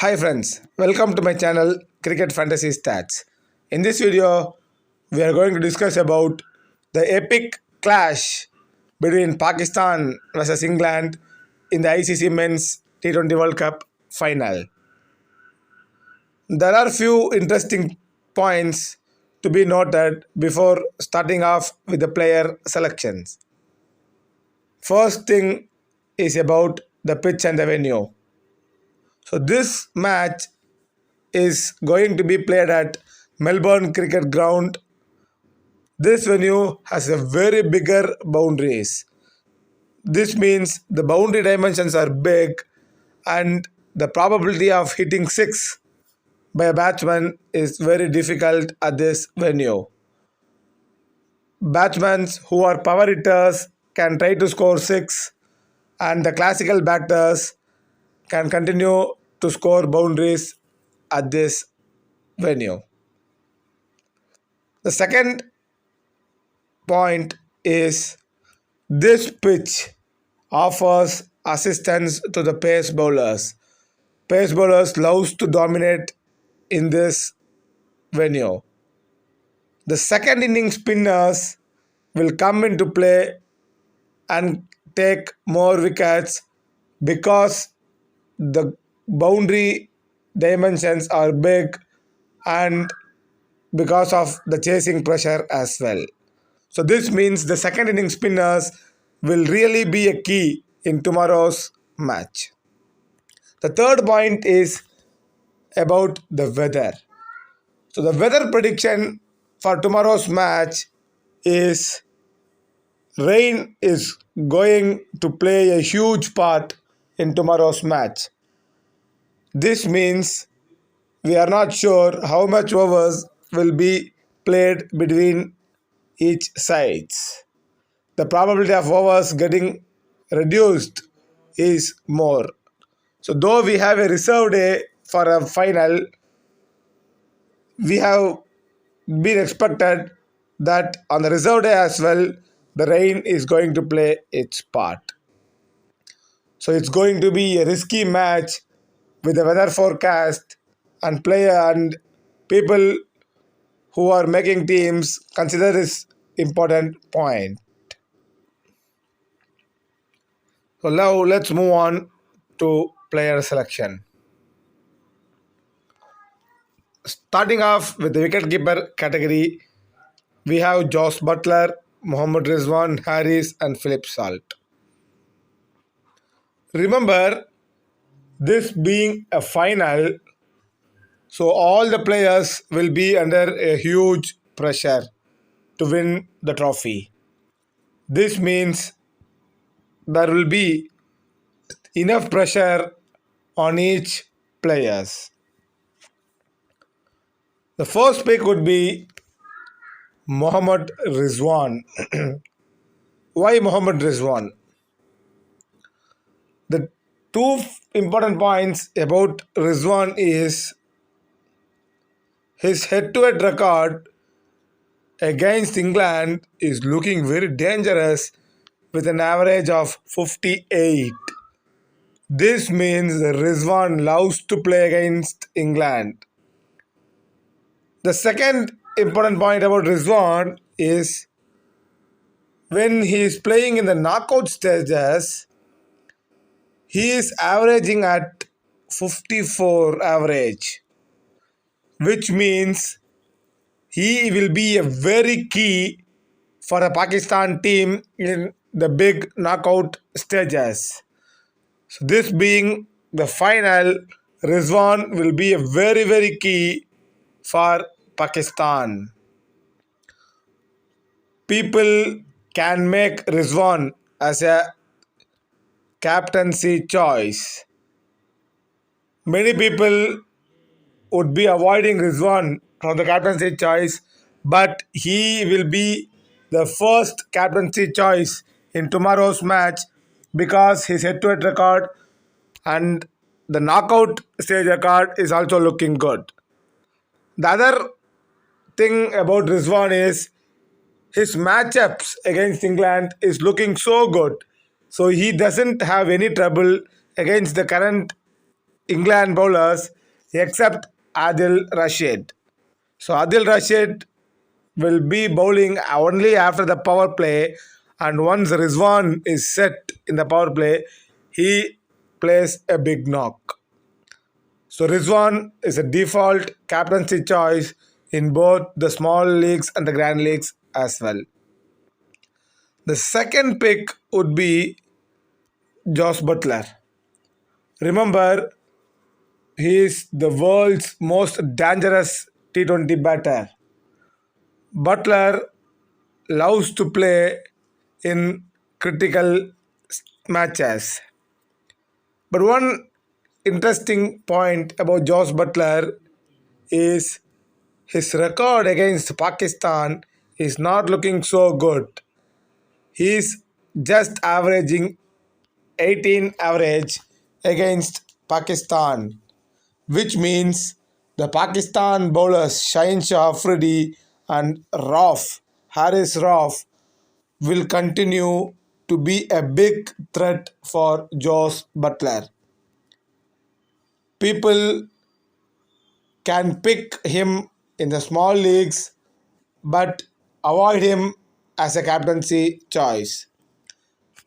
Hi friends, welcome to my channel Cricket Fantasy Stats. In this video, we are going to discuss about the epic clash between Pakistan versus England in the ICC Men's T20 World Cup final. There are few interesting points to be noted before starting off with the player selections. First thing is about the pitch and the venue. So this match is going to be played at Melbourne Cricket Ground. This venue has a very bigger boundaries. This means the boundary dimensions are big and the probability of hitting 6 by a batsman is very difficult at this venue. Batsmen who are power hitters can try to score 6 and the classical batters can continue to score boundaries at this venue. The second point is this pitch offers assistance to the pace bowlers. Pace bowlers love to dominate in this venue. The second inning spinners will come into play and take more wickets because the boundary dimensions are big and because of the chasing pressure as well. So this means the second inning spinners will really be a key in tomorrow's match. The third point is about the weather. So the weather prediction for tomorrow's match is rain is going to play a huge part in tomorrow's match. This means we are not sure how much overs will be played between each sides. The probability of overs getting reduced is more. So though we have a reserve day for a final, we have been expected that on the reserve day as well, the rain is going to play its part. So it's going to be a risky match with the weather forecast and player and people who are making teams consider this important point. So now let's move on to player selection. Starting off with the wicketkeeper category, we have Josh Butler, Mohammad Rizwan, Harris and Philip Salt. Remember, this being a final, so all the players will be under a huge pressure to win the trophy. This means there will be enough pressure on each players. The first pick would be Mohammad Rizwan. Why Mohammad Rizwan? The two important points about Rizwan is his head-to-head record against England is looking very dangerous with an average of 58. This means Rizwan loves to play against England. The second important point about Rizwan is when he is playing in the knockout stages, he is averaging at 54 average, which means he will be a very key for a Pakistan team in the big knockout stages. So this being the final, Rizwan will be a very key for Pakistan. People can make Rizwan as a captaincy choice. Many people would be avoiding Rizwan from the captaincy choice, but he will be the first captaincy choice in tomorrow's match because his head-to-head record and the knockout stage record is also looking good. The other thing about Rizwan is his matchups against England is looking so good. So he doesn't have any trouble against the current England bowlers except Adil Rashid. So Adil Rashid will be bowling only after the power play, and once Rizwan is set in the power play, he plays a big knock. So Rizwan is a default captaincy choice in both the small leagues and the grand leagues as well. The second pick would be Josh Butler. Remember, he is the world's most dangerous T20 batter. Butler loves to play in critical matches. But one interesting point about Josh Butler is his record against Pakistan is not looking so good. He is just averaging 18 average against Pakistan, which means the Pakistan bowlers Shaheen Shah Afridi and Haris Rauf will continue to be a big threat for Josh Butler. People can pick him in the small leagues but avoid him as a captaincy choice.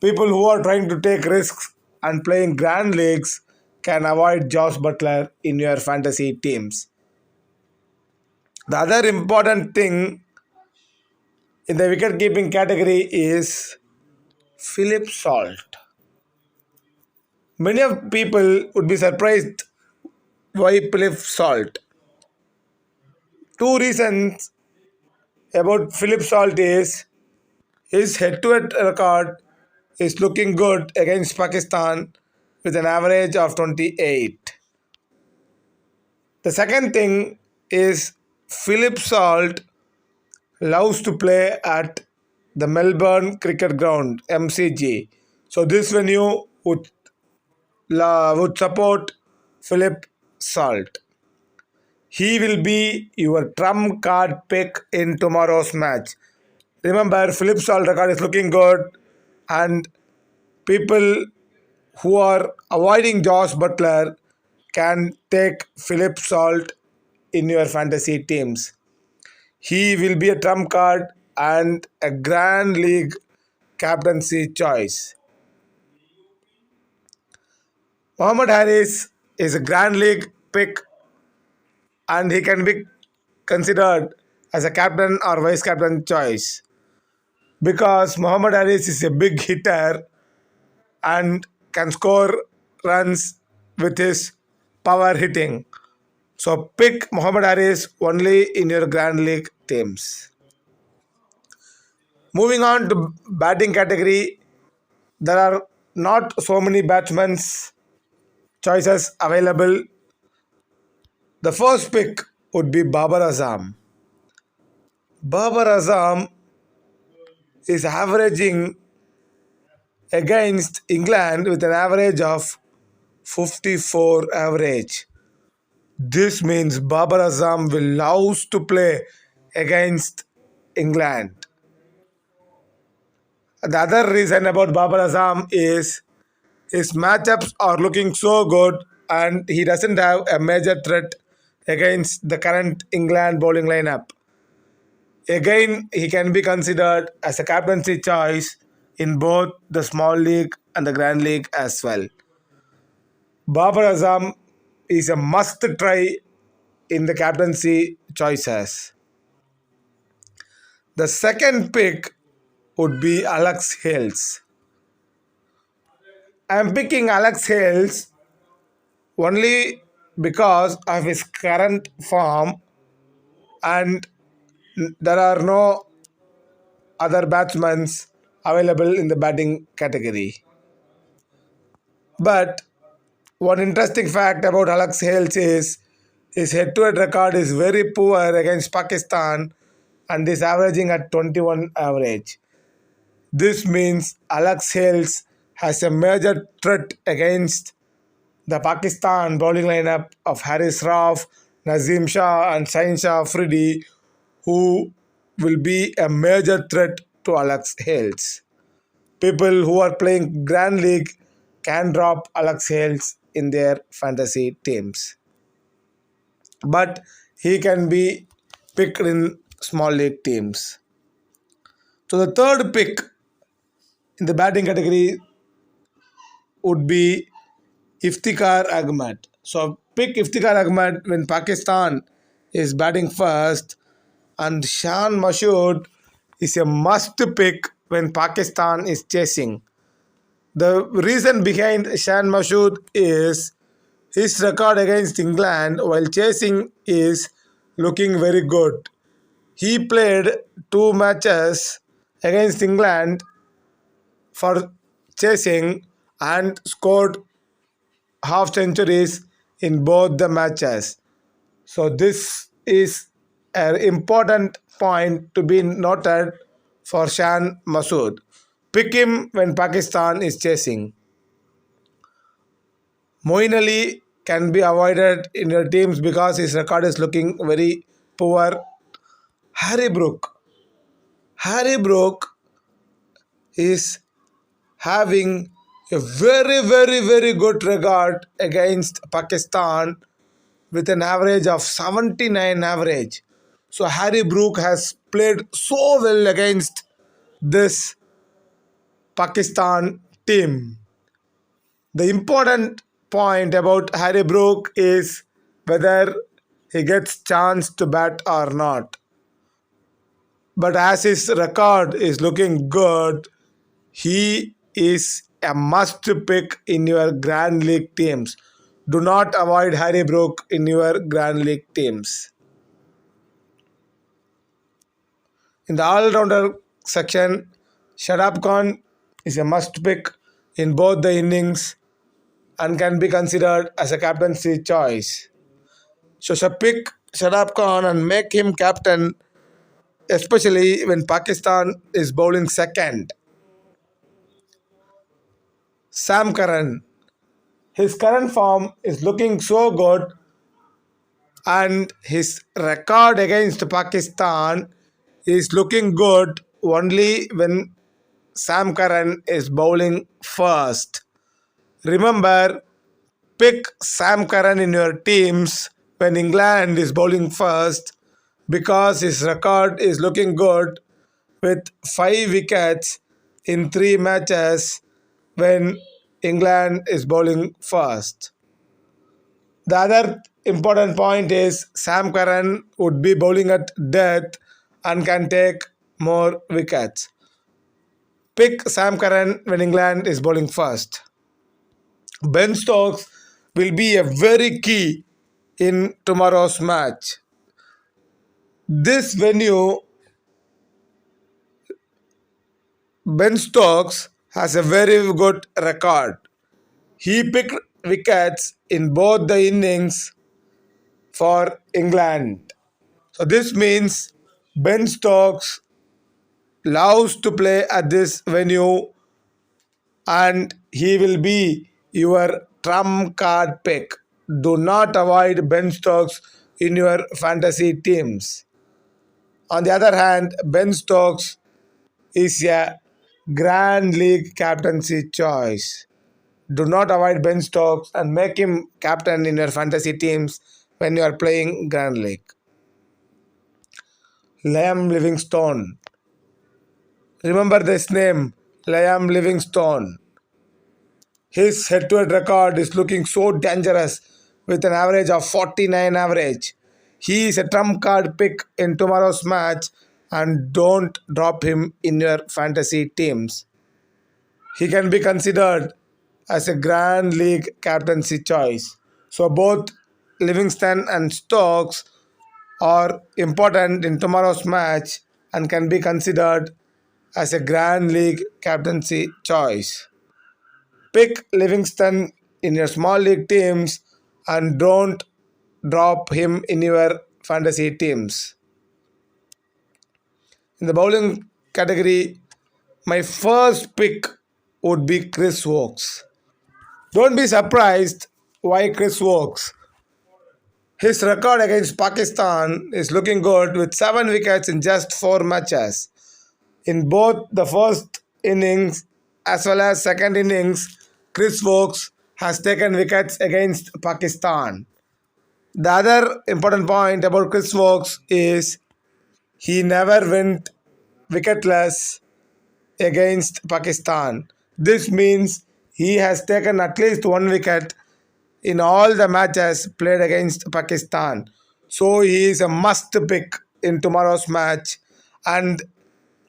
People who are trying to take risks and playing grand leagues can avoid Josh Butler in your fantasy teams. The other important thing in the wicket keeping category is Philip Salt. Many of people would be surprised why Philip Salt. Two reasons about Philip Salt is his head-to-head record is looking good against Pakistan with an average of 28. The second thing is Philip Salt loves to play at the Melbourne Cricket Ground (MCG). So this venue would support Philip Salt. He will be your trump card pick in tomorrow's match. Remember, Philip Salt record is looking good, and people who are avoiding Josh Butler can take Philip Salt in your fantasy teams. He will be a trump card and a grand league captaincy choice. Mohammad Harris is a grand league pick, and he can be considered as a captain or vice captain choice because Mohammad Harris is a big hitter and can score runs with his power hitting. So pick Mohammad Harris only in your Grand League teams. Moving on to batting category, there are not so many batsmen's choices available. The first pick would be Babar Azam. Babar Azam is averaging against England with an average of 54 average. This means Babar Azam will love to play against England. The other reason about Babar Azam is his matchups are looking so good and he doesn't have a major threat against the current England bowling lineup. Again, he can be considered as a captaincy choice in both the small league and the grand league as well. Babar Azam is a must try in the captaincy choices. The second pick would be Alex Hales. I am picking Alex Hales only because of his current form and there are no other batsmen available in the batting category. But one interesting fact about Alex Hales is his head-to-head record is very poor against Pakistan and is averaging at 21 average. This means Alex Hales has a major threat against the Pakistan bowling lineup of Haris Rauf, Nazim Shah and Shaheen Shah Afridi, who will be a major threat to Alex Hales. People who are playing Grand League can drop Alex Hales in their fantasy teams. But he can be picked in small league teams. So the third pick in the batting category would be Iftikhar Ahmed. So pick Iftikhar Ahmed when Pakistan is batting first, and Shan Mashood is a must pick when Pakistan is chasing. The reason behind Shan Mashood is his record against England while chasing is looking very good. He played two matches against England for chasing and scored half centuries in both the matches. So this is an important point to be noted for Shan Masood. Pick him when Pakistan is chasing. Moeen Ali can be avoided in your teams because his record is looking very poor. Harry Brook. Harry Brook is having a very good record against Pakistan with an average of 79 average. So Harry Brook has played so well against this Pakistan team. The important point about Harry Brook is whether he gets chance to bat or not. But as his record is looking good, he is a must pick in your Grand League teams. Do not avoid Harry Brook in your Grand League teams. In the all-rounder section, Shadab Khan is a must pick in both the innings and can be considered as a captaincy choice. So pick Shadab Khan and make him captain, especially when Pakistan is bowling second. Sam Curran. His current form is looking so good, and his record against Pakistan is looking good only when Sam Curran is bowling first. Remember, pick Sam Curran in your teams when England is bowling first because his record is looking good with 5 wickets in 3 matches when England is bowling first. The other important point is Sam Curran would be bowling at death and can take more wickets. Pick Sam Curran when England is bowling first. Ben Stokes will be a very key in tomorrow's match. This venue, Ben Stokes has a very good record. He picked wickets in both the innings for England. So this means Ben Stokes loves to play at this venue and he will be your trump card pick. Do not avoid Ben Stokes in your fantasy teams. On the other hand, Ben Stokes is a Grand League captaincy choice. Do not avoid Ben Stokes and make him captain in your fantasy teams when you are playing Grand League. Liam Livingstone. Remember this name, Liam Livingstone. His head-to-head record is looking so dangerous with an average of 49 average. He is a trump card pick in tomorrow's match and don't drop him in your fantasy teams. He can be considered as a Grand League captaincy choice. So both Livingston and Stokes are important in tomorrow's match and can be considered as a Grand League captaincy choice. Pick Livingston in your small league teams and don't drop him in your fantasy teams. In the bowling category, my first pick would be Chris Woakes. Don't be surprised why Chris Woakes. His record against Pakistan is looking good with 7 wickets in just 4 matches. In both the first innings as well as second innings, Chris Woakes has taken wickets against Pakistan. The other important point about Chris Woakes is he never went wicketless against Pakistan. This means he has taken at least one wicket in all the matches played against Pakistan. So he is a must pick in tomorrow's match and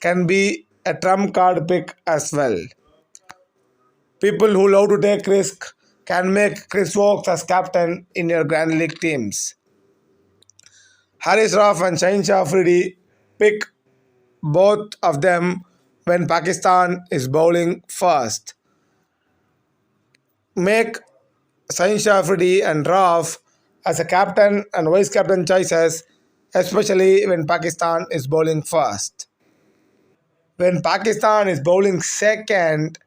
can be a trump card pick as well. People who love to take risk can make Chris Woakes as captain in your Grand League teams. Haris Rauf and Shaheen Shah Afridi, pick both of them when Pakistan is bowling first. Make Shaheen Shah Afridi and Rauf as a captain and vice captain choices, especially when Pakistan is bowling first. When Pakistan is bowling second,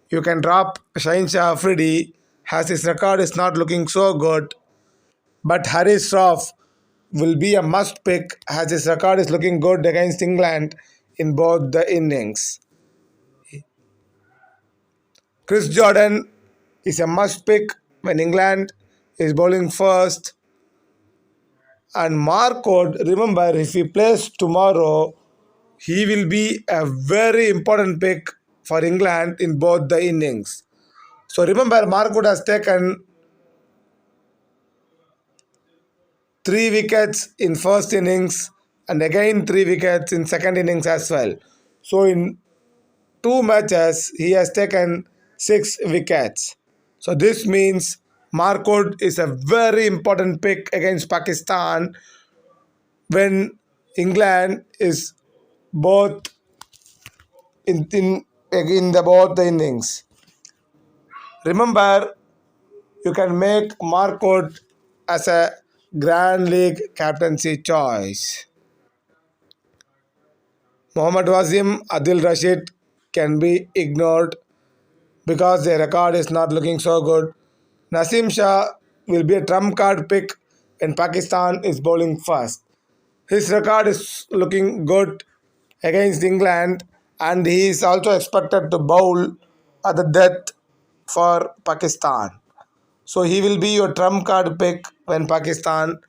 you can drop Shaheen Shah Afridi as his record is not looking so good. But Haris Rauf will be a must pick as his record is looking good against England in both the innings. Chris Jordan is a must pick when England is bowling first. And Mark Wood, remember, if he plays tomorrow, he will be a very important pick for England in both the innings. So remember, Mark Wood has taken 3 wickets in first innings and again 3 wickets in second innings as well. So in 2 matches, he has taken 6 wickets. So this means Mark Wood is a very important pick against Pakistan when England is both in the both the innings. Remember, you can make Mark Wood as a Grand League captaincy choice. Mohammad Wasim, Adil Rashid can be ignored because their record is not looking so good. Naseem Shah will be a trump card pick when Pakistan is bowling first. His record is looking good against England and he is also expected to bowl at the death for Pakistan. So he will be your trump card pick when Pakistan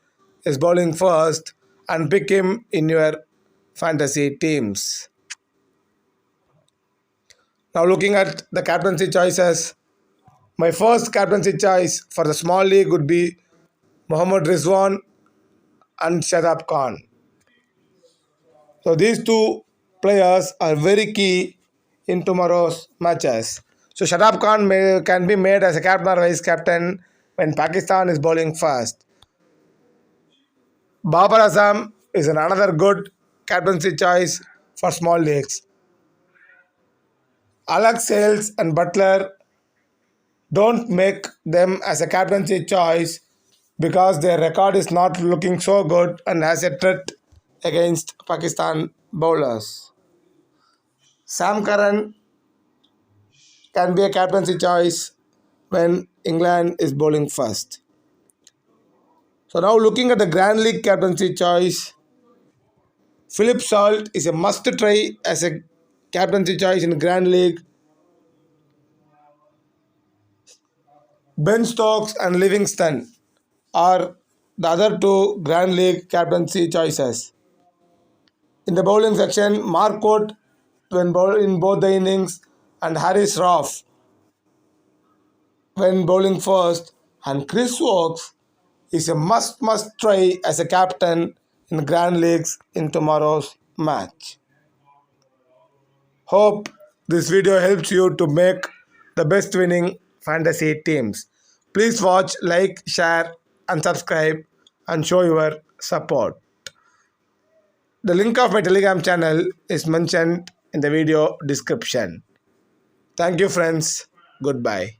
is bowling first and pick him in your fantasy teams. Now looking at the captaincy choices, my first captaincy choice for the small league would be Mohammad Rizwan and Shadab Khan. So these two players are very key in tomorrow's matches. So Shadab Khan can be made as a captain or vice captain when Pakistan is bowling first. Babar Azam is another good captaincy choice for small leagues. Alex Hales and Butler, don't make them as a captaincy choice because their record is not looking so good and has a threat against Pakistan bowlers. Sam Curran can be a captaincy choice when England is bowling first. So now looking at the Grand League captaincy choice, Philip Salt is a must try as a captaincy choice in Grand League. Ben Stokes and Livingston are the other two Grand League captaincy choices. In the bowling section, Mark Wood when in both the innings and Haris Rauf when bowling first, and Chris Woakes is a must try as a captain in Grand Leagues in tomorrow's match. Hope this video helps you to make the best winning fantasy teams. Please watch, like, share and subscribe and show your support. The link of my Telegram channel is mentioned in the video description. Thank you friends. Goodbye.